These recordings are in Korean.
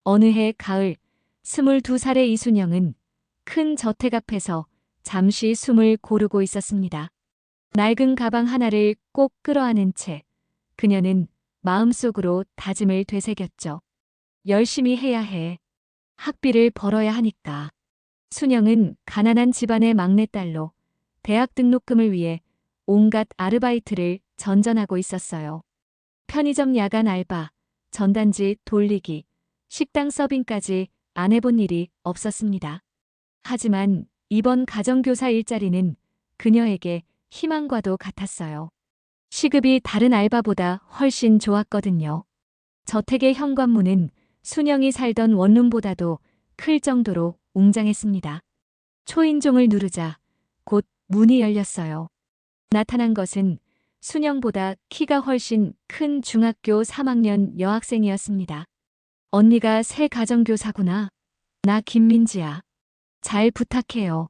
어느 해 가을 22살의 이순영은 큰 저택 앞에서 잠시 숨을 고르고 있었습니다. 낡은 가방 하나를 꼭 끌어안은 채 그녀는 마음속으로 다짐을 되새겼죠. 열심히 해야 해. 학비를 벌어야 하니까. 순영은 가난한 집안의 막내딸로 대학 등록금을 위해 온갖 아르바이트를 전전하고 있었어요. 편의점 야간 알바, 전단지 돌리기, 식당 서빙까지 안 해본 일이 없었습니다. 하지만 이번 가정교사 일자리는 그녀에게 희망과도 같았어요. 시급이 다른 알바보다 훨씬 좋았거든요. 저택의 현관문은 순영이 살던 원룸보다도 클 정도로 웅장했습니다. 초인종을 누르자 곧 문이 열렸어요. 나타난 것은 순영보다 키가 훨씬 큰 중학교 3학년 여학생이었습니다. 언니가 새 가정교사구나. 나 김민지야. 잘 부탁해요.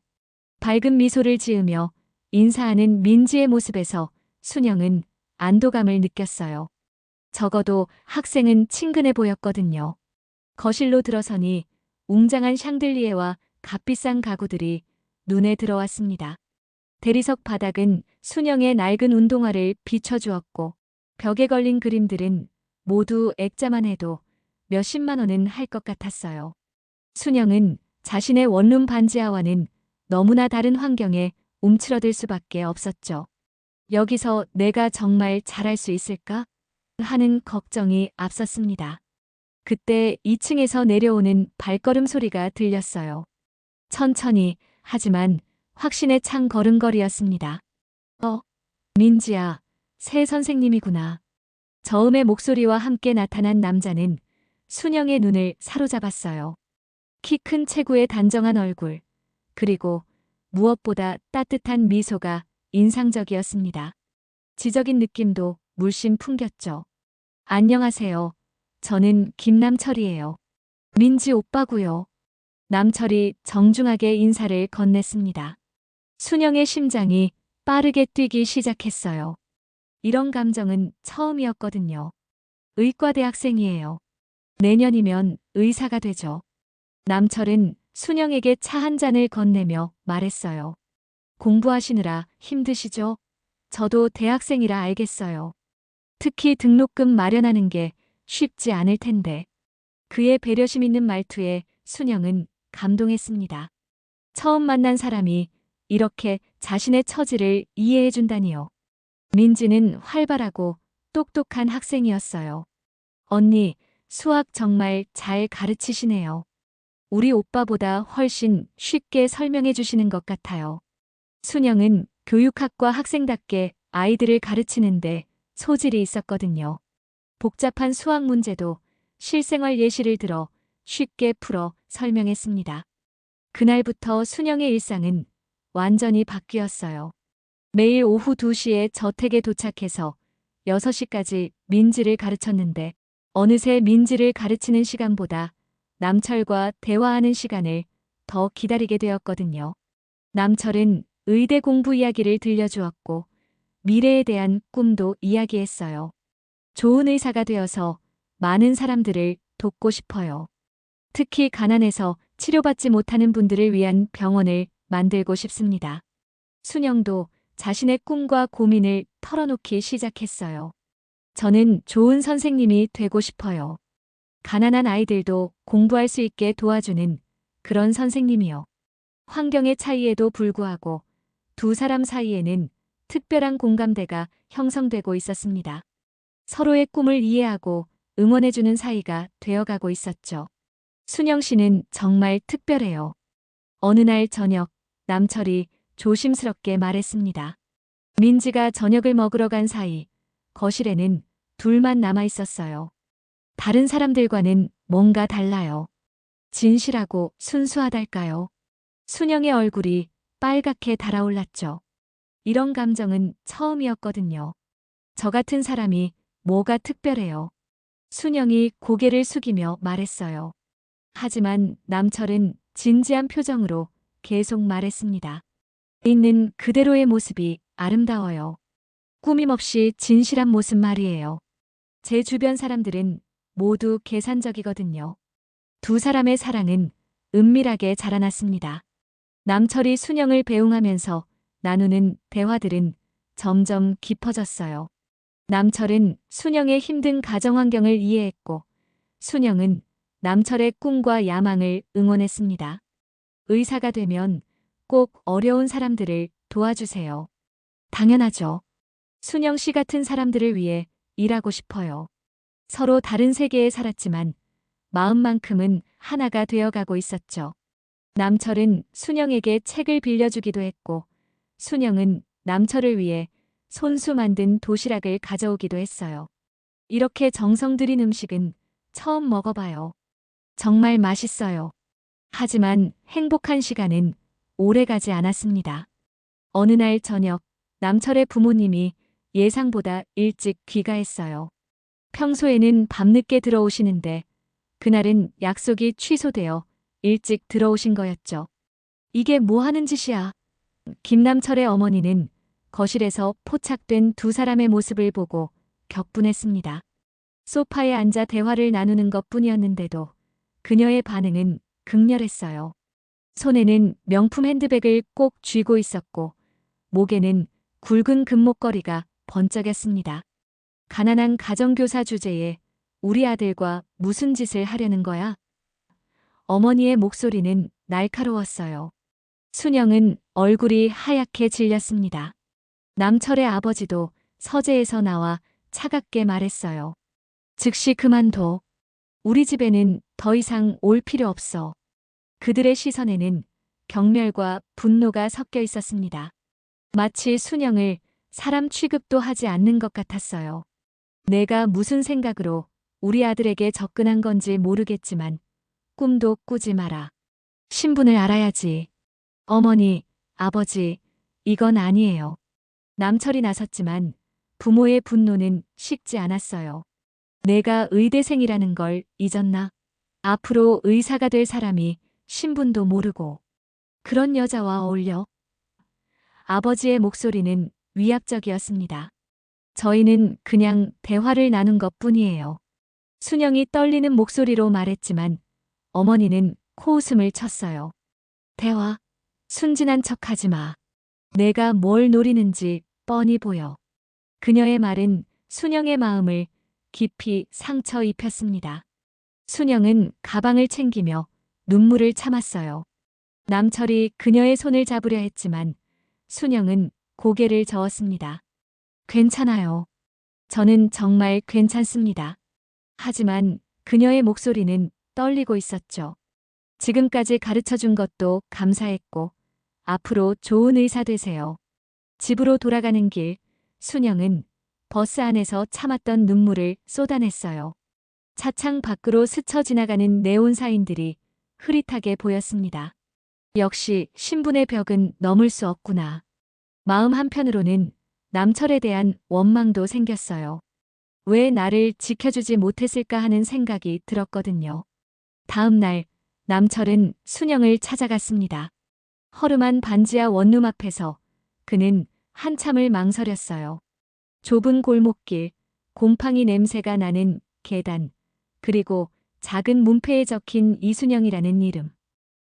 밝은 미소를 지으며 인사하는 민지의 모습에서 순영은 안도감을 느꼈어요. 적어도 학생은 친근해 보였거든요. 거실로 들어서니 웅장한 샹들리에와 값비싼 가구들이 눈에 들어왔습니다. 대리석 바닥은 순영의 낡은 운동화를 비춰주었고 벽에 걸린 그림들은 모두 액자만 해도 몇십만 원은 할 것 같았어요. 순영은 자신의 원룸 반지하와는 너무나 다른 환경에 움츠러들 수밖에 없었죠. 여기서 내가 정말 잘할 수 있을까? 하는 걱정이 앞섰습니다. 그때 2층에서 내려오는 발걸음 소리가 들렸어요. 천천히 하지만 확신에 찬 걸음걸이였습니다. 민지야, 새 선생님이구나. 저음의 목소리와 함께 나타난 남자는 순영의 눈을 사로잡았어요. 키 큰 체구의 단정한 얼굴, 그리고 무엇보다 따뜻한 미소가 인상적이었습니다. 지적인 느낌도 물씬 풍겼죠. 안녕하세요. 저는 김남철이에요. 민지 오빠고요. 남철이 정중하게 인사를 건넸습니다. 순영의 심장이 빠르게 뛰기 시작했어요. 이런 감정은 처음이었거든요. 의과대 학생이에요. 내년이면 의사가 되죠. 남철은 순영에게 차 한 잔을 건네며 말했어요. 공부하시느라 힘드시죠? 저도 대학생이라 알겠어요. 특히 등록금 마련하는 게 쉽지 않을 텐데. 그의 배려심 있는 말투에 순영은 감동했습니다. 처음 만난 사람이 이렇게 자신의 처지를 이해해준다니요. 민지는 활발하고 똑똑한 학생이었어요. 언니, 수학 정말 잘 가르치시네요. 우리 오빠보다 훨씬 쉽게 설명해 주시는 것 같아요. 순영은 교육학과 학생답게 아이들을 가르치는데 소질이 있었거든요. 복잡한 수학 문제도 실생활 예시를 들어 쉽게 풀어 설명했습니다. 그날부터 순영의 일상은 완전히 바뀌었어요. 매일 오후 2시에 저택에 도착해서 6시까지 민지를 가르쳤는데 어느새 민지를 가르치는 시간보다 남철과 대화하는 시간을 더 기다리게 되었거든요. 남철은 의대 공부 이야기를 들려주었고 미래에 대한 꿈도 이야기했어요. 좋은 의사가 되어서 많은 사람들을 돕고 싶어요. 특히 가난해서 치료받지 못하는 분들을 위한 병원을 만들고 싶습니다. 순영도 자신의 꿈과 고민을 털어놓기 시작했어요. 저는 좋은 선생님이 되고 싶어요. 가난한 아이들도 공부할 수 있게 도와주는 그런 선생님이요. 환경의 차이에도 불구하고 두 사람 사이에는 특별한 공감대가 형성되고 있었습니다. 서로의 꿈을 이해하고 응원해주는 사이가 되어가고 있었죠. 순영 씨는 정말 특별해요. 어느 날 저녁, 남철이 조심스럽게 말했습니다. 민지가 저녁을 먹으러 간 사이 거실에는 둘만 남아 있었어요. 다른 사람들과는 뭔가 달라요. 진실하고 순수하달까요? 순영의 얼굴이 빨갛게 달아올랐죠. 이런 감정은 처음이었거든요. 저 같은 사람이 뭐가 특별해요. 순영이 고개를 숙이며 말했어요. 하지만 남철은 진지한 표정으로 계속 말했습니다. 있는 그대로의 모습이 아름다워요. 꾸밈없이 진실한 모습 말이에요. 제 주변 사람들은 모두 계산적이거든요. 두 사람의 사랑은 은밀하게 자라났습니다. 남철이 순영을 배웅하면서 나누는 대화들은 점점 깊어졌어요. 남철은 순영의 힘든 가정 환경을 이해했고, 순영은 남철의 꿈과 야망을 응원했습니다. 의사가 되면 꼭 어려운 사람들을 도와주세요. 당연하죠. 순영 씨 같은 사람들을 위해 일하고 싶어요. 서로 다른 세계에 살았지만 마음만큼은 하나가 되어가고 있었죠. 남철은 순영에게 책을 빌려주기도 했고, 순영은 남철을 위해 손수 만든 도시락을 가져오기도 했어요. 이렇게 정성 들인 음식은 처음 먹어봐요. 정말 맛있어요. 하지만 행복한 시간은 오래가지 않았습니다. 어느 날 저녁, 남철의 부모님이 예상보다 일찍 귀가했어요. 평소에는 밤늦게 들어오시는데 그날은 약속이 취소되어 일찍 들어오신 거였죠. 이게 뭐 하는 짓이야? 김남철의 어머니는 거실에서 포착된 두 사람의 모습을 보고 격분했습니다. 소파에 앉아 대화를 나누는 것뿐이었는데도 그녀의 반응은 극렬했어요. 손에는 명품 핸드백을 꼭 쥐고 있었고 목에는 굵은 금목걸이가 번쩍였습니다. 가난한 가정교사 주제에 우리 아들과 무슨 짓을 하려는 거야? 어머니의 목소리는 날카로웠어요. 순영은 얼굴이 하얗게 질렸습니다. 남철의 아버지도 서재에서 나와 차갑게 말했어요. 즉시 그만둬. 우리 집에는 더 이상 올 필요 없어. 그들의 시선에는 경멸과 분노가 섞여 있었습니다. 마치 순영을 사람 취급도 하지 않는 것 같았어요. 내가 무슨 생각으로 우리 아들에게 접근한 건지 모르겠지만 꿈도 꾸지 마라. 신분을 알아야지. 어머니, 아버지, 이건 아니에요. 남철이 나섰지만 부모의 분노는 식지 않았어요. 내가 의대생이라는 걸 잊었나? 앞으로 의사가 될 사람이 신분도 모르고 그런 여자와 어울려? 아버지의 목소리는 위압적이었습니다. 저희는 그냥 대화를 나눈 것뿐이에요. 순영이 떨리는 목소리로 말했지만 어머니는 코웃음을 쳤어요. 대화? 순진한 척하지 마. 내가 뭘 노리는지 뻔히 보여. 그녀의 말은 순영의 마음을 깊이 상처 입혔습니다. 순영은 가방을 챙기며 눈물을 참았어요. 남철이 그녀의 손을 잡으려 했지만 순영은 고개를 저었습니다. 괜찮아요. 저는 정말 괜찮습니다. 하지만 그녀의 목소리는 떨리고 있었죠. 지금까지 가르쳐준 것도 감사했고 앞으로 좋은 의사 되세요. 집으로 돌아가는 길, 순영은 버스 안에서 참았던 눈물을 쏟아냈어요. 차창 밖으로 스쳐 지나가는 네온 사인들이 흐릿하게 보였습니다. 역시 신분의 벽은 넘을 수 없구나. 마음 한편으로는 남철에 대한 원망도 생겼어요. 왜 나를 지켜주지 못했을까 하는 생각이 들었거든요. 다음 날 남철은 순영을 찾아갔습니다. 허름한 반지하 원룸 앞에서 그는 한참을 망설였어요. 좁은 골목길, 곰팡이 냄새가 나는 계단, 그리고 작은 문패에 적힌 이순영이라는 이름.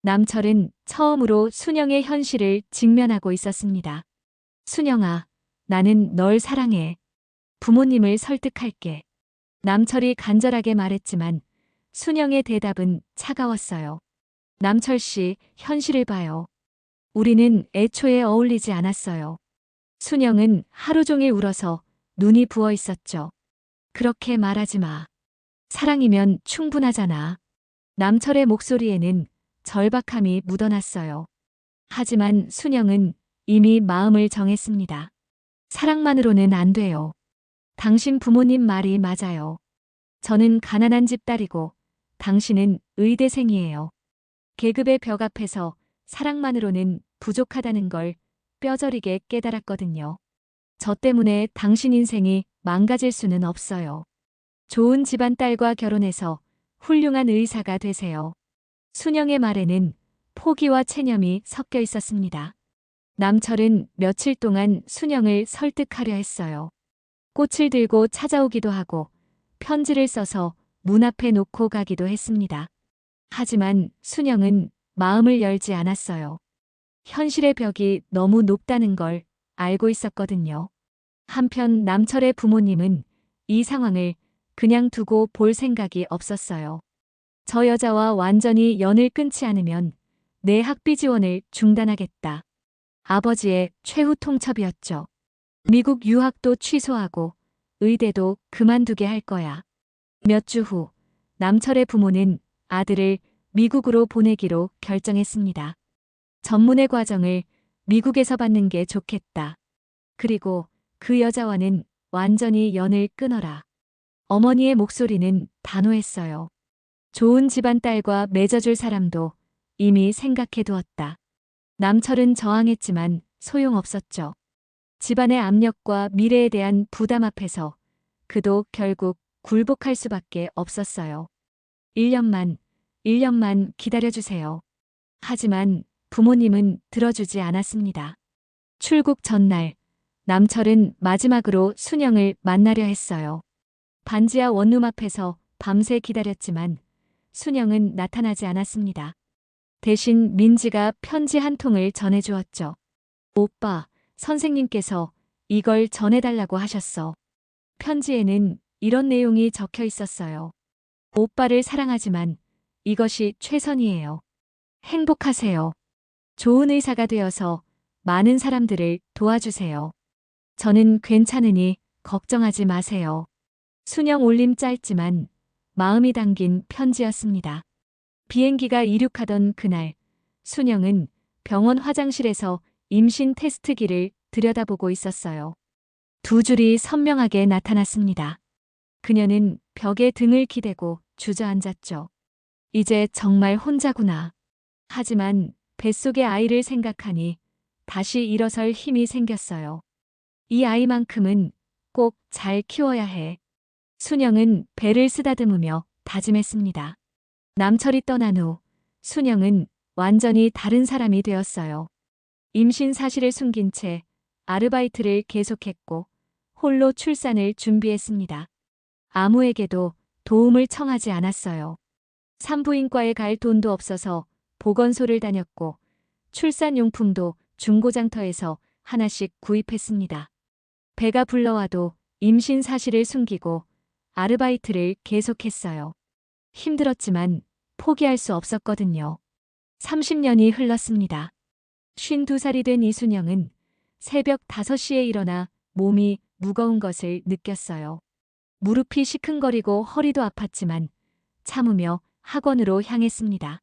남철은 처음으로 순영의 현실을 직면하고 있었습니다. 순영아, 나는 널 사랑해. 부모님을 설득할게. 남철이 간절하게 말했지만 순영의 대답은 차가웠어요. 남철 씨, 현실을 봐요. 우리는 애초에 어울리지 않았어요. 순영은 하루 종일 울어서 눈이 부어 있었죠. 그렇게 말하지 마. 사랑이면 충분하잖아. 남철의 목소리에는 절박함이 묻어났어요. 하지만 순영은 이미 마음을 정했습니다. 사랑만으로는 안 돼요. 당신 부모님 말이 맞아요. 저는 가난한 집 딸이고 당신은 의대생이에요. 계급의 벽 앞에서 사랑만으로는 부족하다는 걸 뼈저리게 깨달았거든요. 저 때문에 당신 인생이 망가질 수는 없어요. 좋은 집안 딸과 결혼해서 훌륭한 의사가 되세요. 순영의 말에는 포기와 체념이 섞여 있었습니다. 남철은 며칠 동안 순영을 설득하려 했어요. 꽃을 들고 찾아오기도 하고 편지를 써서 문 앞에 놓고 가기도 했습니다. 하지만 순영은 마음을 열지 않았어요. 현실의 벽이 너무 높다는 걸 알고 있었거든요. 한편 남철의 부모님은 이 상황을 그냥 두고 볼 생각이 없었어요. 저 여자와 완전히 연을 끊지 않으면 내 학비 지원을 중단하겠다. 아버지의 최후 통첩이었죠. 미국 유학도 취소하고 의대도 그만두게 할 거야. 몇 주 후 남철의 부모는 아들을 미국으로 보내기로 결정했습니다. 전문의 과정을 미국에서 받는 게 좋겠다. 그리고 그 여자와는 완전히 연을 끊어라. 어머니의 목소리는 단호했어요. 좋은 집안 딸과 맺어줄 사람도 이미 생각해 두었다. 남철은 저항했지만 소용없었죠. 집안의 압력과 미래에 대한 부담 앞에서 그도 결국 굴복할 수밖에 없었어요. 1년만 기다려주세요. 하지만 부모님은 들어주지 않았습니다. 출국 전날, 남철은 마지막으로 순영을 만나려 했어요. 반지하 원룸 앞에서 밤새 기다렸지만 순영은 나타나지 않았습니다. 대신 민지가 편지 한 통을 전해주었죠. 오빠, 선생님께서 이걸 전해달라고 하셨어. 편지에는 이런 내용이 적혀 있었어요. 오빠를 사랑하지만 이것이 최선이에요. 행복하세요. 좋은 의사가 되어서 많은 사람들을 도와주세요. 저는 괜찮으니 걱정하지 마세요. 순영 올림 짧지만 마음이 담긴 편지였습니다. 비행기가 이륙하던 그날, 순영은 병원 화장실에서 임신 테스트기를 들여다보고 있었어요. 두 줄이 선명하게 나타났습니다. 그녀는 벽에 등을 기대고 주저앉았죠. 이제 정말 혼자구나. 하지만 뱃속의 아이를 생각하니 다시 일어설 힘이 생겼어요. 이 아이만큼은 꼭 잘 키워야 해. 순영은 배를 쓰다듬으며 다짐했습니다. 남철이 떠난 후 순영은 완전히 다른 사람이 되었어요. 임신 사실을 숨긴 채 아르바이트를 계속했고 홀로 출산을 준비했습니다. 아무에게도 도움을 청하지 않았어요. 산부인과에 갈 돈도 없어서 보건소를 다녔고 출산용품도 중고장터에서 하나씩 구입했습니다. 배가 불러와도 임신 사실을 숨기고 아르바이트를 계속했어요. 힘들었지만 포기할 수 없었거든요. 30년이 흘렀습니다. 52살이 된 이순영은 새벽 5시에 일어나 몸이 무거운 것을 느꼈어요. 무릎이 시큰거리고 허리도 아팠지만 참으며 학원으로 향했습니다.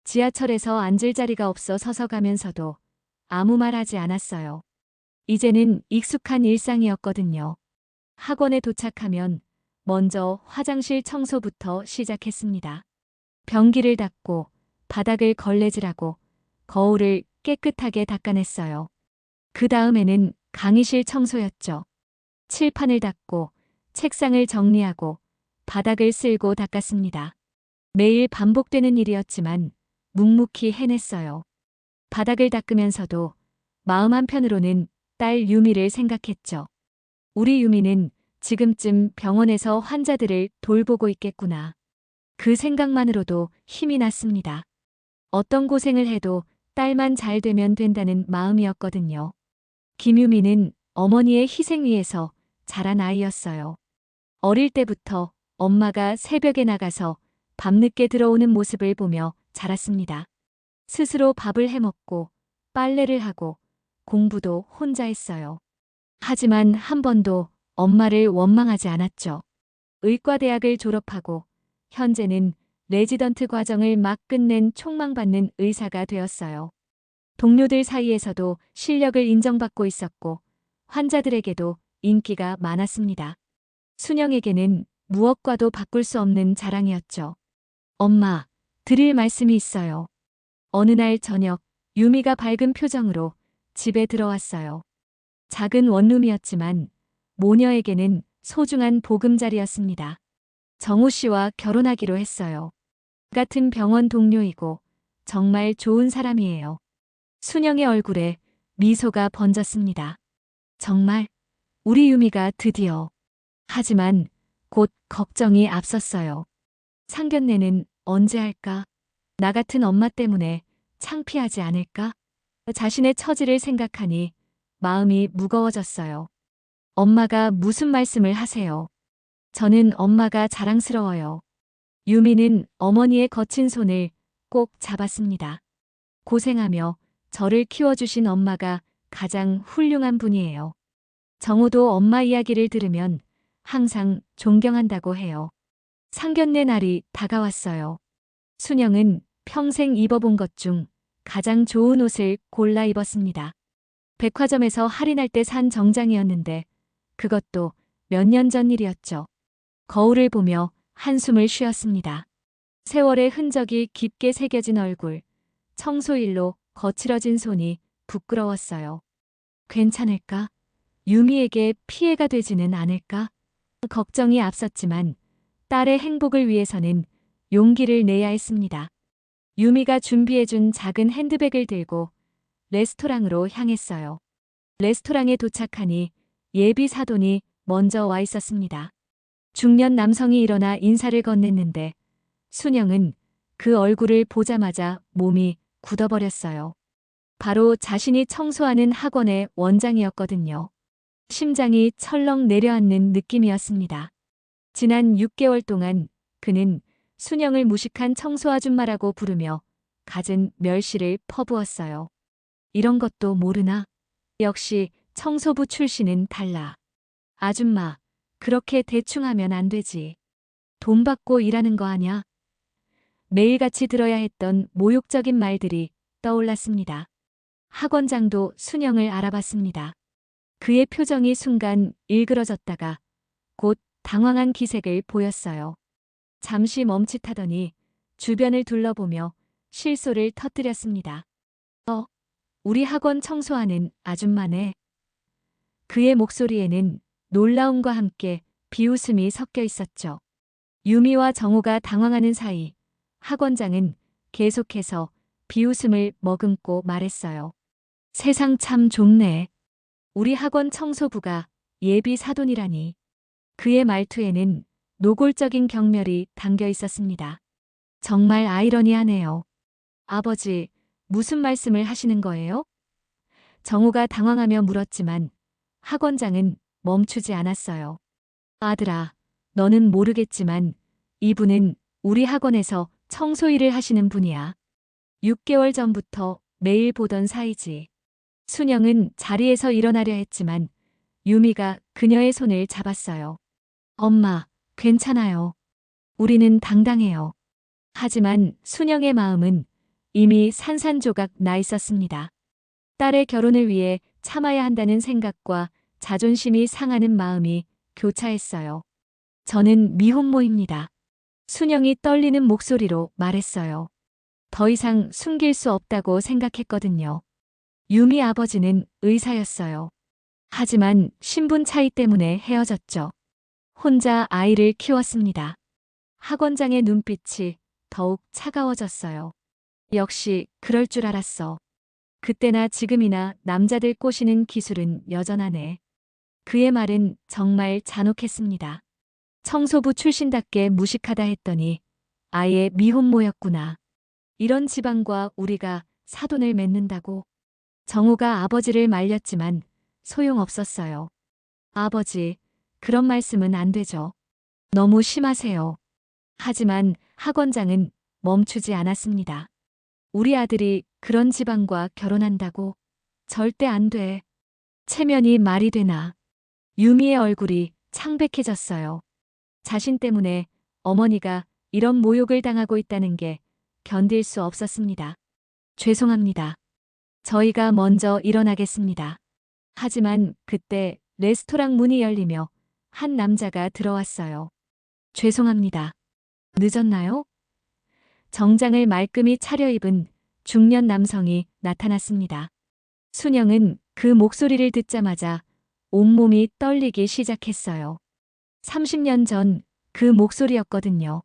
지하철에서 앉을 자리가 없어 서서 가면서도 아무 말 하지 않았어요. 이제는 익숙한 일상이었거든요. 학원에 도착하면 먼저 화장실 청소부터 시작했습니다. 변기를 닦고 바닥을 걸레질하고 거울을 깨끗하게 닦아냈어요. 그 다음에는 강의실 청소였죠. 칠판을 닦고 책상을 정리하고 바닥을 쓸고 닦았습니다. 매일 반복되는 일이었지만 묵묵히 해냈어요. 바닥을 닦으면서도 마음 한편으로는 딸 유미를 생각했죠. 우리 유미는 지금쯤 병원에서 환자들을 돌보고 있겠구나. 그 생각만으로도 힘이 났습니다. 어떤 고생을 해도 딸만 잘 되면 된다는 마음이었거든요. 김유미는 어머니의 희생 위에서 자란 아이였어요. 어릴 때부터 엄마가 새벽에 나가서 밤늦게 들어오는 모습을 보며 자랐습니다. 스스로 밥을 해먹고 빨래를 하고 공부도 혼자 했어요. 하지만 한 번도 엄마를 원망하지 않았죠. 의과대학을 졸업하고 현재는 레지던트 과정을 막 끝낸 촉망받는 의사가 되었어요. 동료들 사이에서도 실력을 인정받고 있었고 환자들에게도 인기가 많았습니다. 순영에게는 무엇과도 바꿀 수 없는 자랑이었죠. 엄마, 드릴 말씀이 있어요. 어느 날 저녁 유미가 밝은 표정으로 집에 들어왔어요. 작은 원룸이었지만 모녀에게는 소중한 보금자리였습니다. 정우 씨와 결혼하기로 했어요. 같은 병원 동료이고 정말 좋은 사람이에요. 순영의 얼굴에 미소가 번졌습니다. 정말 우리 유미가 드디어. 하지만 곧 걱정이 앞섰어요. 상견례는 언제 할까? 나 같은 엄마 때문에 창피하지 않을까? 자신의 처지를 생각하니 마음이 무거워졌어요. 엄마가 무슨 말씀을 하세요? 저는 엄마가 자랑스러워요. 유미는 어머니의 거친 손을 꼭 잡았습니다. 고생하며 저를 키워주신 엄마가 가장 훌륭한 분이에요. 정호도 엄마 이야기를 들으면 항상 존경한다고 해요. 상견례 날이 다가왔어요. 순영은 평생 입어본 것 중 가장 좋은 옷을 골라 입었습니다. 백화점에서 할인할 때 산 정장이었는데 그것도 몇 년 전 일이었죠. 거울을 보며 한숨을 쉬었습니다. 세월의 흔적이 깊게 새겨진 얼굴, 청소일로 거칠어진 손이 부끄러웠어요. 괜찮을까? 유미에게 피해가 되지는 않을까? 걱정이 앞섰지만 딸의 행복을 위해서는 용기를 내야 했습니다. 유미가 준비해준 작은 핸드백을 들고 레스토랑으로 향했어요. 레스토랑에 도착하니 예비 사돈이 먼저 와 있었습니다. 중년 남성이 일어나 인사를 건넸는데 순영은 그 얼굴을 보자마자 몸이 굳어버렸어요. 바로 자신이 청소하는 학원의 원장이었거든요. 심장이 철렁 내려앉는 느낌이었습니다. 지난 6개월 동안 그는 순영을 무식한 청소 아줌마라고 부르며 갖은 멸시를 퍼부었어요. 이런 것도 모르나? 역시 청소부 출신은 달라. 아줌마, 그렇게 대충 하면 안 되지. 돈 받고 일하는 거 아냐? 매일같이 들어야 했던 모욕적인 말들이 떠올랐습니다. 학원장도 순영을 알아봤습니다. 그의 표정이 순간 일그러졌다가 곧 당황한 기색을 보였어요. 잠시 멈칫하더니 주변을 둘러보며 실소를 터뜨렸습니다. 우리 학원 청소하는 아줌마네. 그의 목소리에는 놀라움과 함께 비웃음이 섞여 있었죠. 유미와 정호가 당황하는 사이 학원장은 계속해서 비웃음을 머금고 말했어요. 세상 참 좁네. 우리 학원 청소부가 예비 사돈이라니. 그의 말투에는 노골적인 경멸이 담겨 있었습니다. 정말 아이러니하네요. 아버지, 무슨 말씀을 하시는 거예요? 정우가 당황하며 물었지만 학원장은 멈추지 않았어요. 아들아, 너는 모르겠지만 이분은 우리 학원에서 청소 일을 하시는 분이야. 6개월 전부터 매일 보던 사이지. 순영은 자리에서 일어나려 했지만 유미가 그녀의 손을 잡았어요. 엄마, 괜찮아요. 우리는 당당해요. 하지만 순영의 마음은 이미 산산조각 나 있었습니다. 딸의 결혼을 위해 참아야 한다는 생각과 자존심이 상하는 마음이 교차했어요. 저는 미혼모입니다. 순영이 떨리는 목소리로 말했어요. 더 이상 숨길 수 없다고 생각했거든요. 유미 아버지는 의사였어요. 하지만 신분 차이 때문에 헤어졌죠. 혼자 아이를 키웠습니다. 학원장의 눈빛이 더욱 차가워졌어요. 역시 그럴 줄 알았어. 그때나 지금이나 남자들 꼬시는 기술은 여전하네. 그의 말은 정말 잔혹했습니다. 청소부 출신답게 무식하다 했더니 아예 미혼모였구나. 이런 집안과 우리가 사돈을 맺는다고. 정우가 아버지를 말렸지만 소용없었어요. 아버지, 그런 말씀은 안 되죠. 너무 심하세요. 하지만 학원장은 멈추지 않았습니다. 우리 아들이 그런 집안과 결혼한다고? 절대 안 돼. 체면이 말이 되나. 유미의 얼굴이 창백해졌어요. 자신 때문에 어머니가 이런 모욕을 당하고 있다는 게 견딜 수 없었습니다. 죄송합니다. 저희가 먼저 일어나겠습니다. 하지만 그때 레스토랑 문이 열리며 한 남자가 들어왔어요. 죄송합니다. 늦었나요? 정장을 말끔히 차려입은 중년 남성이 나타났습니다. 순영은 그 목소리를 듣자마자 온몸이 떨리기 시작했어요. 30년 전 그 목소리였거든요.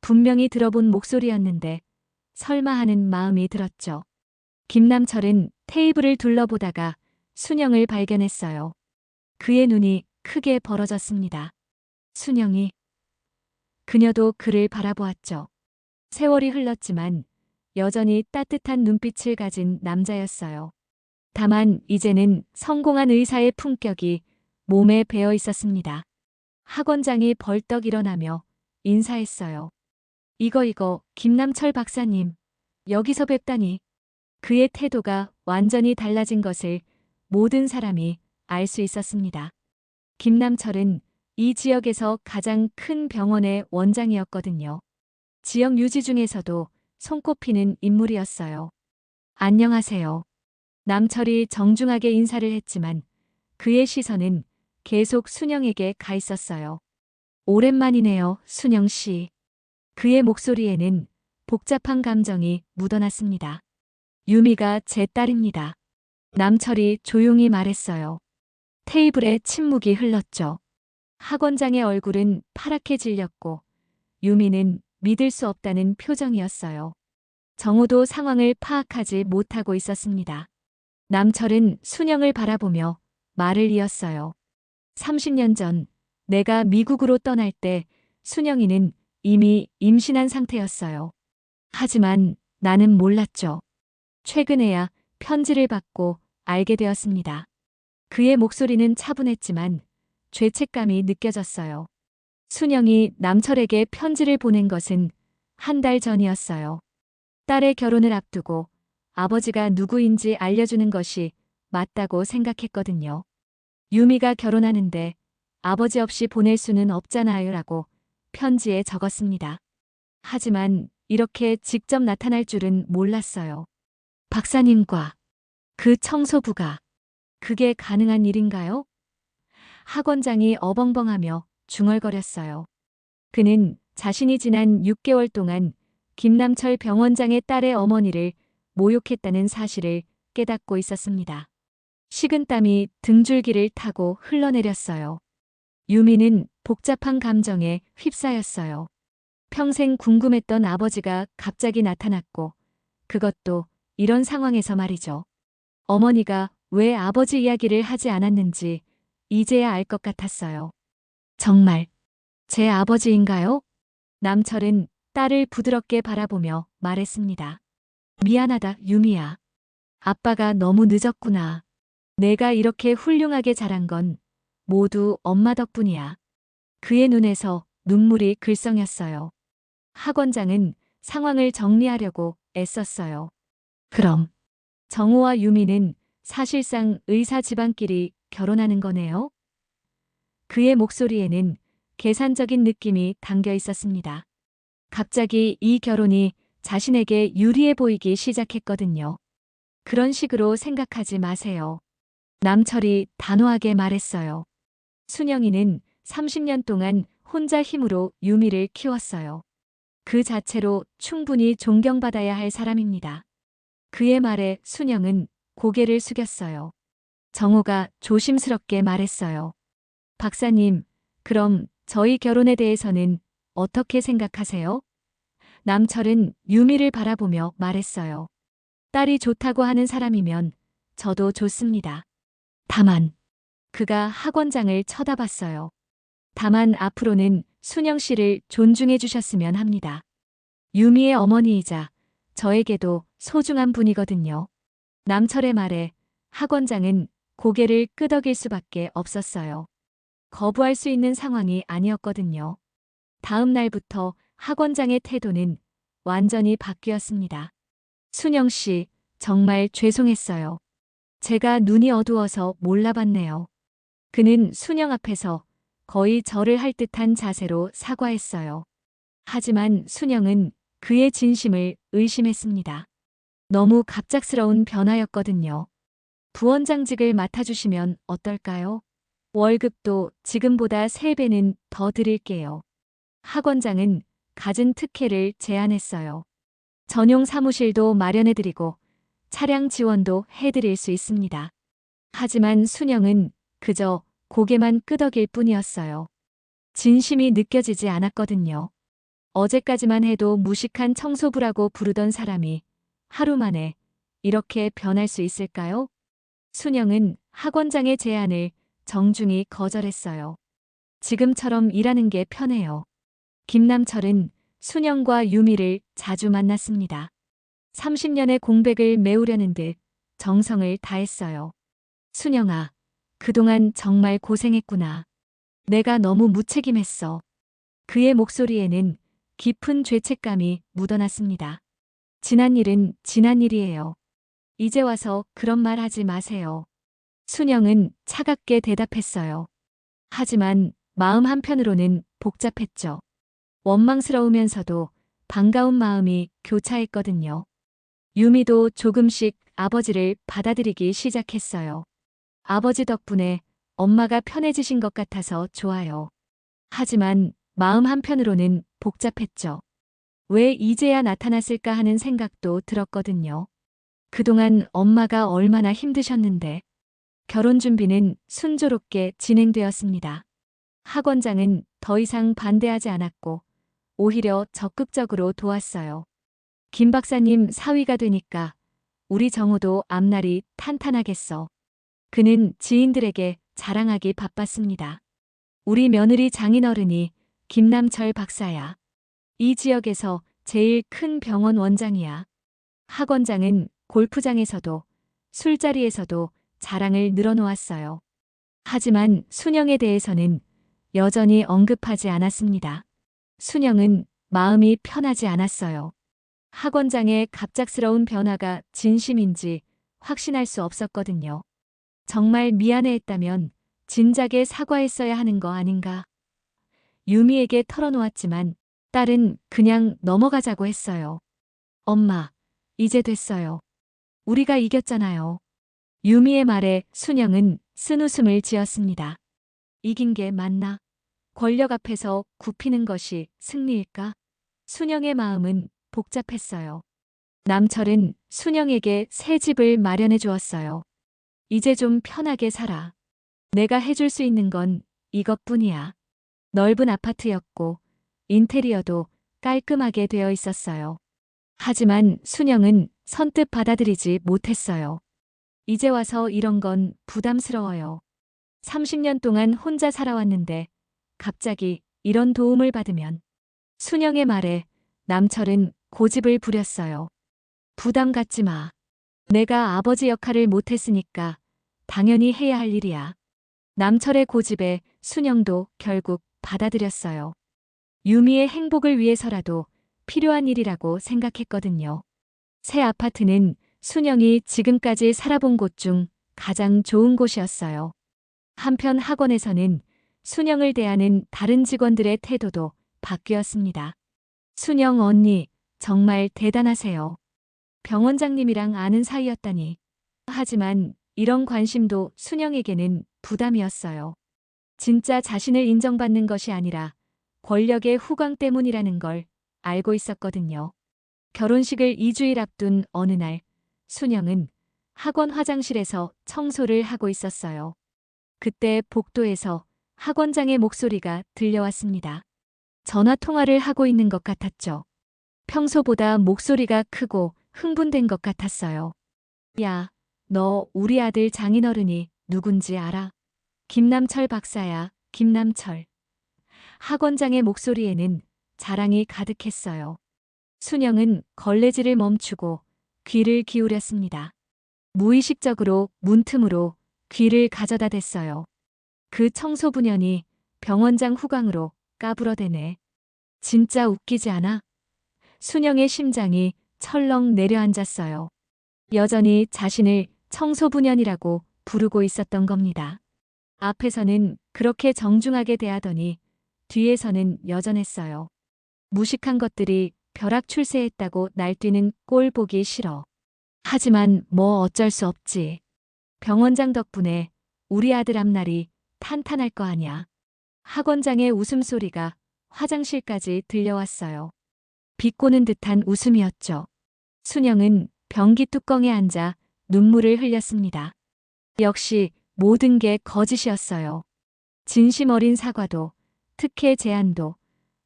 분명히 들어본 목소리였는데 설마 하는 마음이 들었죠. 김남철은 테이블을 둘러보다가 순영을 발견했어요. 그의 눈이 크게 벌어졌습니다. 순영이. 그녀도 그를 바라보았죠. 세월이 흘렀지만 여전히 따뜻한 눈빛을 가진 남자였어요. 다만 이제는 성공한 의사의 품격이 몸에 배어 있었습니다. 학원장이 벌떡 일어나며 인사했어요. 이거, 김남철 박사님. 여기서 뵙다니. 그의 태도가 완전히 달라진 것을 모든 사람이 알 수 있었습니다. 김남철은 이 지역에서 가장 큰 병원의 원장이었거든요. 지역 유지 중에서도 손꼽히는 인물이었어요. 안녕하세요. 남철이 정중하게 인사를 했지만 그의 시선은 계속 순영에게 가 있었어요. 오랜만이네요, 순영 씨. 그의 목소리에는 복잡한 감정이 묻어났습니다. 유미가 제 딸입니다. 남철이 조용히 말했어요. 테이블에 침묵이 흘렀죠. 학원장의 얼굴은 파랗게 질렸고 유미는 믿을 수 없다는 표정이었어요. 정우도 상황을 파악하지 못하고 있었습니다. 남철은 순영을 바라보며 말을 이었어요. 30년 전 내가 미국으로 떠날 때 순영이는 이미 임신한 상태였어요. 하지만 나는 몰랐죠. 최근에야 편지를 받고 알게 되었습니다. 그의 목소리는 차분했지만 죄책감이 느껴졌어요. 순영이 남철에게 편지를 보낸 것은 한 달 전이었어요. 딸의 결혼을 앞두고 아버지가 누구인지 알려주는 것이 맞다고 생각했거든요. 유미가 결혼하는데 아버지 없이 보낼 수는 없잖아요 라고 편지에 적었습니다. 하지만 이렇게 직접 나타날 줄은 몰랐어요. 박사님과 그 청소부가 그게 가능한 일인가요? 학원장이 어벙벙하며 중얼거렸어요. 그는 자신이 지난 6개월 동안 김남철 병원장의 딸의 어머니를 모욕했다는 사실을 깨닫고 있었습니다. 식은땀이 등줄기를 타고 흘러내렸어요. 유미는 복잡한 감정에 휩싸였어요. 평생 궁금했던 아버지가 갑자기 나타났고 그것도 이런 상황에서 말이죠. 어머니가 왜 아버지 이야기를 하지 않았는지 이제야 알 것 같았어요. 정말 제 아버지인가요? 남철은 딸을 부드럽게 바라보며 말했습니다. 미안하다, 유미야. 아빠가 너무 늦었구나. 내가 이렇게 훌륭하게 자란 건 모두 엄마 덕분이야. 그의 눈에서 눈물이 글썽였어요. 학원장은 상황을 정리하려고 애썼어요. 그럼 정우와 유미는 사실상 의사 집안끼리 결혼하는 거네요? 그의 목소리에는 계산적인 느낌이 담겨 있었습니다. 갑자기 이 결혼이 자신에게 유리해 보이기 시작했거든요. 그런 식으로 생각하지 마세요. 남철이 단호하게 말했어요. 순영이는 30년 동안 혼자 힘으로 유미를 키웠어요. 그 자체로 충분히 존경받아야 할 사람입니다. 그의 말에 순영은 고개를 숙였어요. 정우가 조심스럽게 말했어요. 박사님, 그럼 저희 결혼에 대해서는 어떻게 생각하세요? 남철은 유미를 바라보며 말했어요. 딸이 좋다고 하는 사람이면 저도 좋습니다. 다만, 그가 학원장을 쳐다봤어요. 다만 앞으로는 순영 씨를 존중해 주셨으면 합니다. 유미의 어머니이자 저에게도 소중한 분이거든요. 남철의 말에 학원장은 고개를 끄덕일 수밖에 없었어요. 거부할 수 있는 상황이 아니었거든요. 다음 날부터 학원장의 태도는 완전히 바뀌었습니다. 순영 씨, 정말 죄송했어요. 제가 눈이 어두워서 몰라봤네요. 그는 순영 앞에서 거의 절을 할 듯한 자세로 사과했어요. 하지만 순영은 그의 진심을 의심했습니다. 너무 갑작스러운 변화였거든요. 부원장직을 맡아주시면 어떨까요? 월급도 지금보다 3배는 더 드릴게요. 학원장은 갖은 특혜를 제안했어요. 전용 사무실도 마련해드리고 차량 지원도 해드릴 수 있습니다. 하지만 순영은 그저 고개만 끄덕일 뿐이었어요. 진심이 느껴지지 않았거든요. 어제까지만 해도 무식한 청소부라고 부르던 사람이 하루 만에 이렇게 변할 수 있을까요? 순영은 학원장의 제안을 정중히 거절했어요. 지금처럼 일하는 게 편해요. 김남철은 순영과 유미를 자주 만났습니다. 30년의 공백을 메우려는 듯 정성을 다했어요. 순영아, 그동안 정말 고생했구나. 내가 너무 무책임했어. 그의 목소리에는 깊은 죄책감이 묻어났습니다. 지난 일은 지난 일이에요. 이제 와서 그런 말 하지 마세요. 순영은 차갑게 대답했어요. 하지만 마음 한편으로는 복잡했죠. 원망스러우면서도 반가운 마음이 교차했거든요. 유미도 조금씩 아버지를 받아들이기 시작했어요. 아버지 덕분에 엄마가 편해지신 것 같아서 좋아요. 하지만 마음 한편으로는 복잡했죠. 왜 이제야 나타났을까 하는 생각도 들었거든요. 그동안 엄마가 얼마나 힘드셨는데. 결혼 준비는 순조롭게 진행되었습니다. 학원장은 더 이상 반대하지 않았고 오히려 적극적으로 도왔어요. 김 박사님 사위가 되니까 우리 정호도 앞날이 탄탄하겠어. 그는 지인들에게 자랑하기 바빴습니다. 우리 며느리 장인어른이 김남철 박사야. 이 지역에서 제일 큰 병원 원장이야. 학원장은 골프장에서도 술자리에서도 자랑을 늘어놓았어요. 하지만 순영에 대해서는 여전히 언급하지 않았습니다. 순영은 마음이 편하지 않았어요. 학원장의 갑작스러운 변화가 진심인지 확신할 수 없었거든요. 정말 미안해했다면 진작에 사과했어야 하는 거 아닌가. 유미에게 털어놓았지만 딸은 그냥 넘어가자고 했어요. 엄마, 이제 됐어요. 우리가 이겼잖아요. 유미의 말에 순영은 쓴웃음을 지었습니다. 이긴 게 맞나? 권력 앞에서 굽히는 것이 승리일까? 순영의 마음은 복잡했어요. 남철은 순영에게 새 집을 마련해 주었어요. 이제 좀 편하게 살아. 내가 해줄 수 있는 건 이것뿐이야. 넓은 아파트였고 인테리어도 깔끔하게 되어 있었어요. 하지만 순영은 선뜻 받아들이지 못했어요. 이제 와서 이런 건 부담스러워요. 30년 동안 혼자 살아왔는데 갑자기 이런 도움을 받으면. 순영의 말에 남철은 고집을 부렸어요. 부담 갖지 마. 내가 아버지 역할을 못했으니까 당연히 해야 할 일이야. 남철의 고집에 순영도 결국 받아들였어요. 유미의 행복을 위해서라도 필요한 일이라고 생각했거든요. 새 아파트는 순영이 지금까지 살아본 곳 중 가장 좋은 곳이었어요. 한편 학원에서는 순영을 대하는 다른 직원들의 태도도 바뀌었습니다. 순영 언니, 정말 대단하세요. 병원장님이랑 아는 사이였다니. 하지만 이런 관심도 순영에게는 부담이었어요. 진짜 자신을 인정받는 것이 아니라 권력의 후광 때문이라는 걸 알고 있었거든요. 결혼식을 2주일 앞둔 어느 날, 순영은 학원 화장실에서 청소를 하고 있었어요. 그때 복도에서 학원장의 목소리가 들려왔습니다. 전화 통화를 하고 있는 것 같았죠. 평소보다 목소리가 크고 흥분된 것 같았어요. 야, 너 우리 아들 장인어른이 누군지 알아? 김남철 박사야, 김남철. 학원장의 목소리에는 자랑이 가득했어요. 순영은 걸레질을 멈추고 귀를 기울였습니다. 무의식적으로 문틈으로 귀를 가져다 댔어요. 그 청소부년이 병원장 후광으로 까불어대네. 진짜 웃기지 않아? 순영의 심장이 철렁 내려앉았어요. 여전히 자신을 청소부년이라고 부르고 있었던 겁니다. 앞에서는 그렇게 정중하게 대하더니 뒤에서는 여전했어요. 무식한 것들이 벼락출세했다고 날뛰는 꼴 보기 싫어. 하지만 뭐 어쩔 수 없지. 병원장 덕분에 우리 아들 앞날이 탄탄할 거 아냐. 학원장의 웃음소리가 화장실까지 들려왔어요. 비꼬는 듯한 웃음이었죠. 순영은 변기 뚜껑에 앉아 눈물을 흘렸습니다. 역시 모든 게 거짓이었어요. 진심 어린 사과도, 특혜 제안도,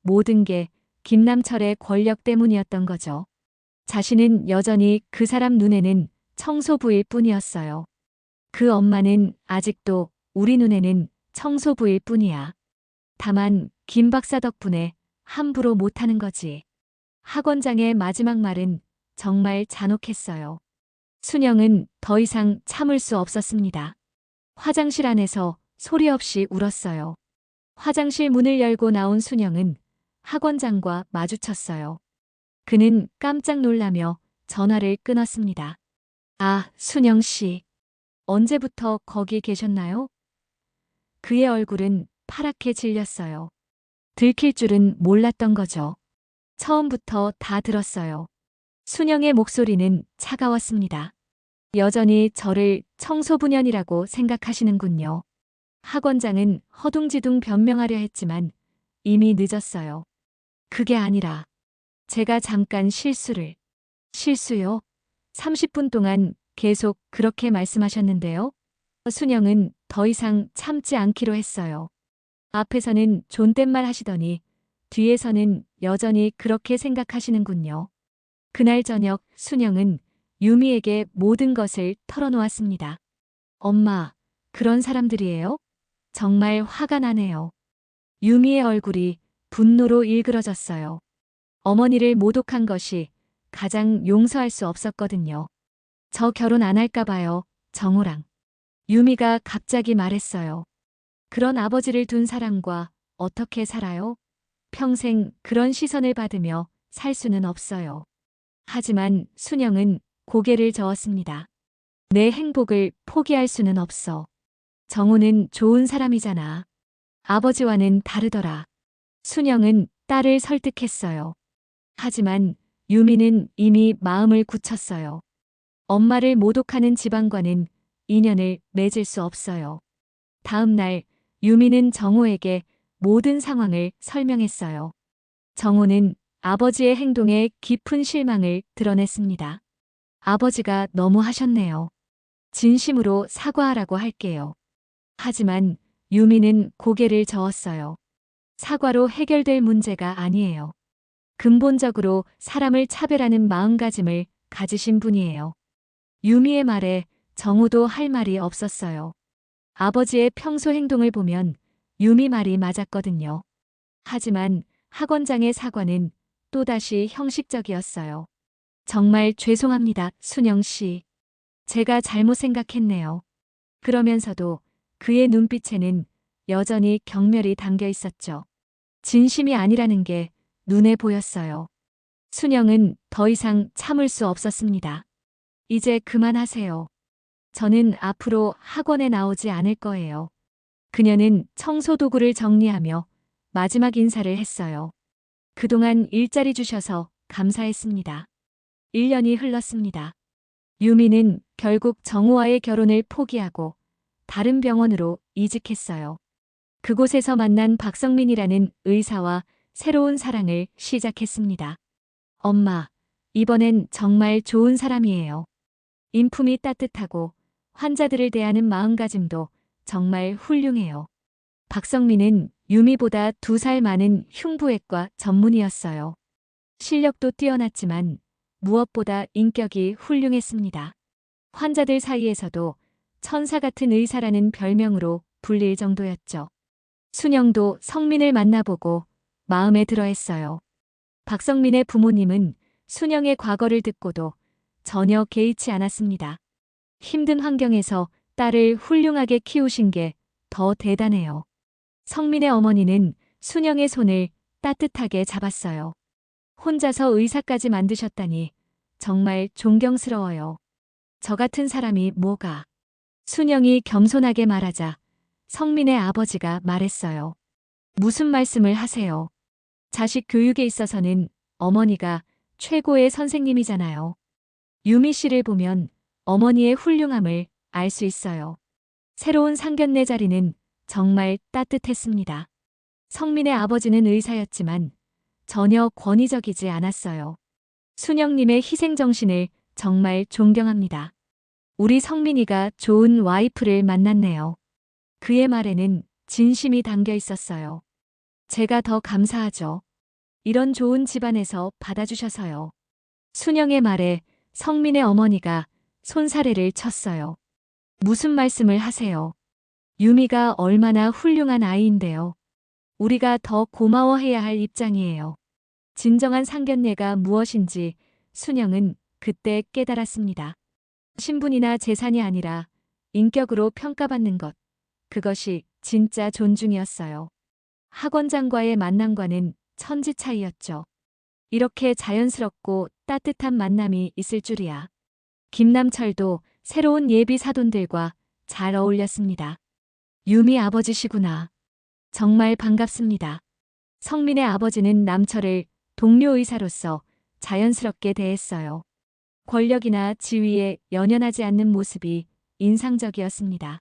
모든 게 김남철의 권력 때문이었던 거죠. 자신은 여전히 그 사람 눈에는 청소부일 뿐이었어요. 그 엄마는 아직도 우리 눈에는 청소부일 뿐이야. 다만 김 박사 덕분에 함부로 못하는 거지. 학원장의 마지막 말은 정말 잔혹했어요. 순영은 더 이상 참을 수 없었습니다. 화장실 안에서 소리 없이 울었어요. 화장실 문을 열고 나온 순영은 학원장과 마주쳤어요. 그는 깜짝 놀라며 전화를 끊었습니다. 아, 순영 씨. 언제부터 거기 계셨나요? 그의 얼굴은 파랗게 질렸어요. 들킬 줄은 몰랐던 거죠. 처음부터 다 들었어요. 순영의 목소리는 차가웠습니다. 여전히 저를 청소부년이라고 생각하시는군요. 학원장은 허둥지둥 변명하려 했지만 이미 늦었어요. 그게 아니라 제가 잠깐 실수요? 30분 동안 계속 그렇게 말씀하셨는데요. 순영은 더 이상 참지 않기로 했어요. 앞에서는 존댓말 하시더니 뒤에서는 여전히 그렇게 생각하시는군요. 그날 저녁 순영은 유미에게 모든 것을 털어놓았습니다. 엄마, 그런 사람들이에요? 정말 화가 나네요. 유미의 얼굴이 분노로 일그러졌어요. 어머니를 모독한 것이 가장 용서할 수 없었거든요. 저 결혼 안 할까 봐요, 정우랑. 유미가 갑자기 말했어요. 그런 아버지를 둔 사람과 어떻게 살아요? 평생 그런 시선을 받으며 살 수는 없어요. 하지만 순영은 고개를 저었습니다. 내 행복을 포기할 수는 없어. 정우는 좋은 사람이잖아. 아버지와는 다르더라. 순영은 딸을 설득했어요. 하지만 유미는 이미 마음을 굳혔어요. 엄마를 모독하는 집안과는 인연을 맺을 수 없어요. 다음 날 유미는 정우에게 모든 상황을 설명했어요. 정우는 아버지의 행동에 깊은 실망을 드러냈습니다. 아버지가 너무 하셨네요. 진심으로 사과하라고 할게요. 하지만 유미는 고개를 저었어요. 사과로 해결될 문제가 아니에요. 근본적으로 사람을 차별하는 마음가짐을 가지신 분이에요. 유미의 말에 정우도 할 말이 없었어요. 아버지의 평소 행동을 보면 유미 말이 맞았거든요. 하지만 학원장의 사과는 또다시 형식적이었어요. 정말 죄송합니다, 순영 씨. 제가 잘못 생각했네요. 그러면서도 그의 눈빛에는 여전히 경멸이 담겨 있었죠. 진심이 아니라는 게 눈에 보였어요. 순영은 더 이상 참을 수 없었습니다. 이제 그만하세요. 저는 앞으로 학원에 나오지 않을 거예요. 그녀는 청소 도구를 정리하며 마지막 인사를 했어요. 그동안 일자리 주셔서 감사했습니다. 1년이 흘렀습니다. 유미는 결국 정우와의 결혼을 포기하고 다른 병원으로 이직했어요. 그곳에서 만난 박성민이라는 의사와 새로운 사랑을 시작했습니다. 엄마, 이번엔 정말 좋은 사람이에요. 인품이 따뜻하고 환자들을 대하는 마음가짐도 정말 훌륭해요. 박성민은 유미보다 2살 많은 흉부외과 전문의였어요. 실력도 뛰어났지만 무엇보다 인격이 훌륭했습니다. 환자들 사이에서도 천사 같은 의사라는 별명으로 불릴 정도였죠. 순영도 성민을 만나보고 마음에 들어했어요. 박성민의 부모님은 순영의 과거를 듣고도 전혀 개의치 않았습니다. 힘든 환경에서 딸을 훌륭하게 키우신 게 더 대단해요. 성민의 어머니는 순영의 손을 따뜻하게 잡았어요. 혼자서 의사까지 만드셨다니 정말 존경스러워요. 저 같은 사람이 뭐가. 순영이 겸손하게 말하자 성민의 아버지가 말했어요. 무슨 말씀을 하세요? 자식 교육에 있어서는 어머니가 최고의 선생님이잖아요. 유미 씨를 보면 어머니의 훌륭함을 알 수 있어요. 새로운 상견례 자리는 정말 따뜻했습니다. 성민의 아버지는 의사였지만 전혀 권위적이지 않았어요. 순영님의 희생정신을 정말 존경합니다. 우리 성민이가 좋은 와이프를 만났네요. 그의 말에는 진심이 담겨 있었어요. 제가 더 감사하죠. 이런 좋은 집안에서 받아주셔서요. 순영의 말에 성민의 어머니가 손사래를 쳤어요. 무슨 말씀을 하세요? 유미가 얼마나 훌륭한 아이인데요. 우리가 더 고마워해야 할 입장이에요. 진정한 상견례가 무엇인지 순영은 그때 깨달았습니다. 신분이나 재산이 아니라 인격으로 평가받는 것, 그것이 진짜 존중이었어요. 학원장과의 만남과는 천지 차이였죠. 이렇게 자연스럽고 따뜻한 만남이 있을 줄이야. 김남철도 새로운 예비 사돈들과 잘 어울렸습니다. 유미 아버지시구나. 정말 반갑습니다. 성민의 아버지는 남철을 동료 의사로서 자연스럽게 대했어요. 권력이나 지위에 연연하지 않는 모습이 인상적이었습니다.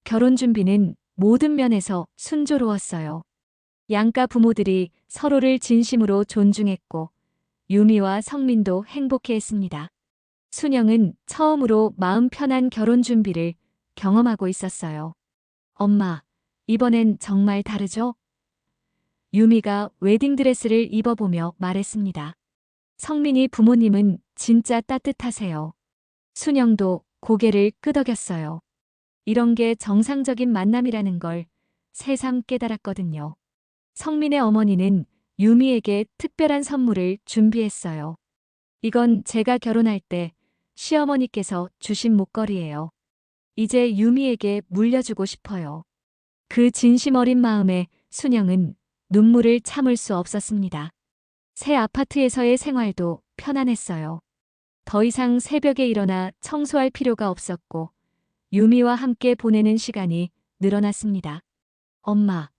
결혼 준비는 모든 면에서 순조로웠어요. 양가 부모들이 서로를 진심으로 존중했고 유미와 성민도 행복해했습니다. 순영은 처음으로 마음 편한 결혼 준비를 경험하고 있었어요. 엄마, 이번엔 정말 다르죠? 유미가 웨딩드레스를 입어보며 말했습니다. 성민이 부모님은 진짜 따뜻하세요. 순영도 고개를 끄덕였어요. 이런 게 정상적인 만남이라는 걸 새삼 깨달았거든요. 성민의 어머니는 유미에게 특별한 선물을 준비했어요. 이건 제가 결혼할 때 시어머니께서 주신 목걸이예요. 이제 유미에게 물려주고 싶어요. 그 진심 어린 마음에 순영은 눈물을 참을 수 없었습니다. 새 아파트에서의 생활도 편안했어요. 더 이상 새벽에 일어나 청소할 필요가 없었고 유미와 함께 보내는 시간이 늘어났습니다. 엄마,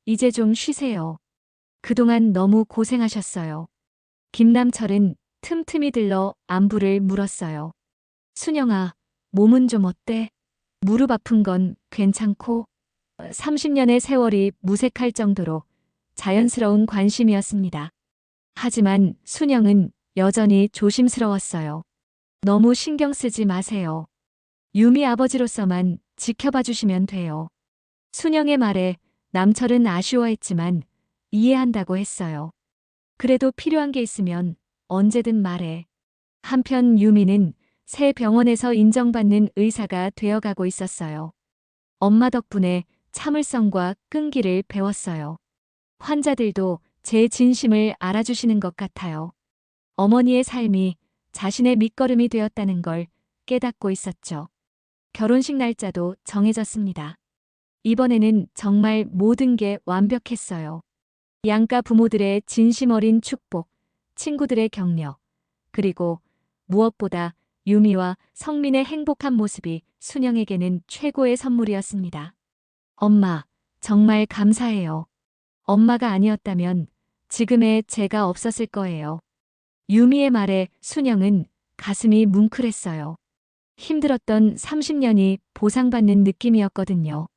이제 좀 쉬세요. 그동안 너무 고생하셨어요. 김남철은 틈틈이 들러 안부를 물었어요. 순영아, 몸은 좀 어때? 무릎 아픈 건 괜찮고? 30년의 세월이 무색할 정도로 자연스러운 관심이었습니다. 하지만 순영은 여전히 조심스러웠어요. 너무 신경 쓰지 마세요. 유미 아버지로서만 지켜봐 주시면 돼요. 순영의 말에 남철은 아쉬워했지만 이해한다고 했어요. 그래도 필요한 게 있으면 언제든 말해. 한편 유미는 새 병원에서 인정받는 의사가 되어가고 있었어요. 엄마 덕분에 참을성과 끈기를 배웠어요. 환자들도 제 진심을 알아주시는 것 같아요. 어머니의 삶이 자신의 밑거름이 되었다는 걸 깨닫고 있었죠. 결혼식 날짜도 정해졌습니다. 이번에는 정말 모든 게 완벽했어요. 양가 부모들의 진심 어린 축복, 친구들의 격려, 그리고 무엇보다 유미와 성민의 행복한 모습이 순영에게는 최고의 선물이었습니다. 엄마, 정말 감사해요. 엄마가 아니었다면 지금의 제가 없었을 거예요. 유미의 말에 순영은 가슴이 뭉클했어요. 힘들었던 30년이 보상받는 느낌이었거든요.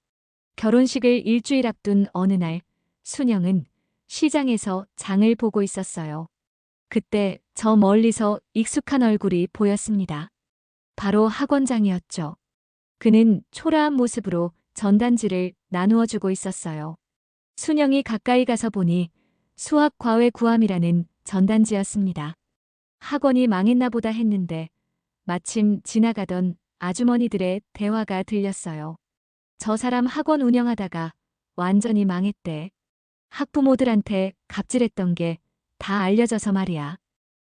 결혼식을 일주일 앞둔 어느 날, 순영은 시장에서 장을 보고 있었어요. 그때 저 멀리서 익숙한 얼굴이 보였습니다. 바로 학원장이었죠. 그는 초라한 모습으로 전단지를 나누어 주고 있었어요. 순영이 가까이 가서 보니 수학 과외 구함이라는 전단지였습니다. 학원이 망했나 보다 했는데 마침 지나가던 아주머니들의 대화가 들렸어요. 저 사람 학원 운영하다가 완전히 망했대. 학부모들한테 갑질했던 게 다 알려져서 말이야.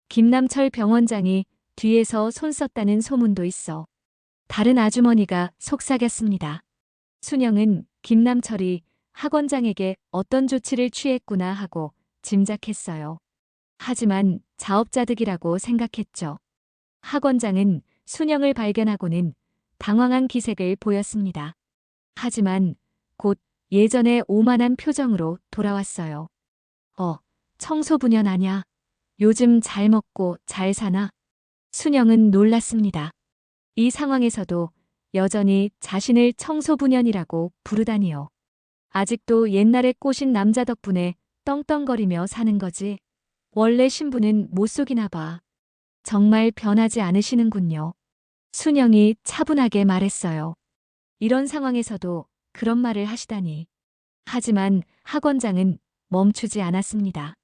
김남철 병원장이 뒤에서 손 썼다는 소문도 있어. 다른 아주머니가 속삭였습니다. 순영은 김남철이 학원장에게 어떤 조치를 취했구나 하고 짐작했어요. 하지만 자업자득이라고 생각했죠. 학원장은 순영을 발견하고는 당황한 기색을 보였습니다. 하지만 곧 예전의 오만한 표정으로 돌아왔어요. 청소부년 아냐? 요즘 잘 먹고 잘 사나? 순영은 놀랐습니다. 이 상황에서도 여전히 자신을 청소부년이라고 부르다니요. 아직도 옛날에 꼬신 남자 덕분에 떵떵거리며 사는 거지. 원래 신부는 못 속이나 봐. 정말 변하지 않으시는군요. 순영이 차분하게 말했어요. 이런 상황에서도 그런 말을 하시다니. 하지만 학원장은 멈추지 않았습니다.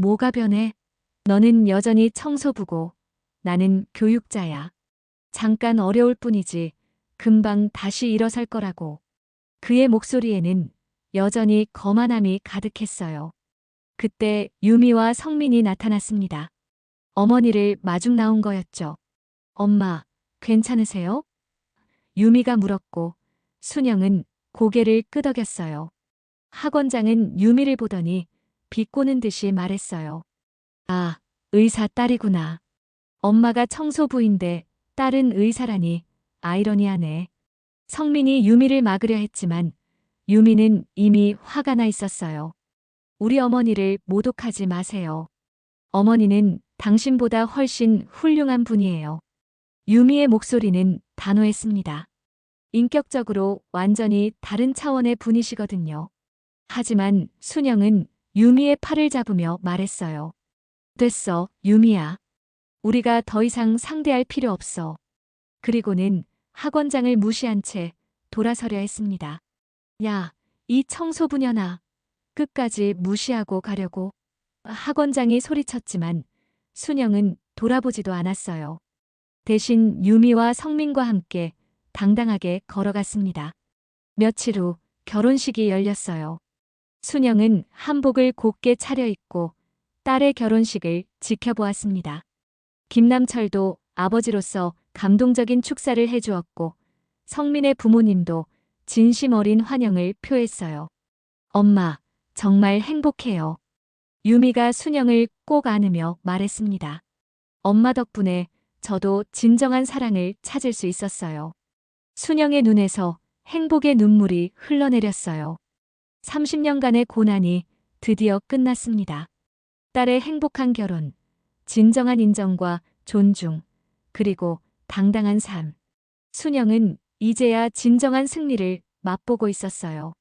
뭐가 변해? 너는 여전히 청소부고 나는 교육자야. 잠깐 어려울 뿐이지 금방 다시 일어설 거라고. 그의 목소리에는 여전히 거만함이 가득했어요. 그때 유미와 성민이 나타났습니다. 어머니를 마중 나온 거였죠. 엄마, 괜찮으세요? 유미가 물었고 순영은 고개를 끄덕였어요. 학원장은 유미를 보더니 비꼬는 듯이 말했어요. 아, 의사 딸이구나. 엄마가 청소부인데 딸은 의사라니 아이러니하네. 성민이 유미를 막으려 했지만 유미는 이미 화가 나 있었어요. 우리 어머니를 모독하지 마세요. 어머니는 당신보다 훨씬 훌륭한 분이에요. 유미의 목소리는 단호했습니다. 인격적으로 완전히 다른 차원의 분이시거든요. 하지만 순영은 유미의 팔을 잡으며 말했어요. 됐어, 유미야. 우리가 더 이상 상대할 필요 없어. 그리고는 학원장을 무시한 채 돌아서려 했습니다. 야, 이 청소부년아. 끝까지 무시하고 가려고. 학원장이 소리쳤지만 순영은 돌아보지도 않았어요. 대신 유미와 성민과 함께 당당하게 걸어갔습니다. 며칠 후 결혼식이 열렸어요. 순영은 한복을 곱게 차려입고 딸의 결혼식을 지켜보았습니다. 김남철도 아버지로서 감동적인 축사를 해주었고 성민의 부모님도 진심 어린 환영을 표했어요. 엄마, 정말 행복해요. 유미가 순영을 꼭 안으며 말했습니다. 엄마 덕분에 저도 진정한 사랑을 찾을 수 있었어요. 순영의 눈에서 행복의 눈물이 흘러내렸어요. 30년간의 고난이 드디어 끝났습니다. 딸의 행복한 결혼, 진정한 인정과 존중, 그리고 당당한 삶. 순영은 이제야 진정한 승리를 맛보고 있었어요.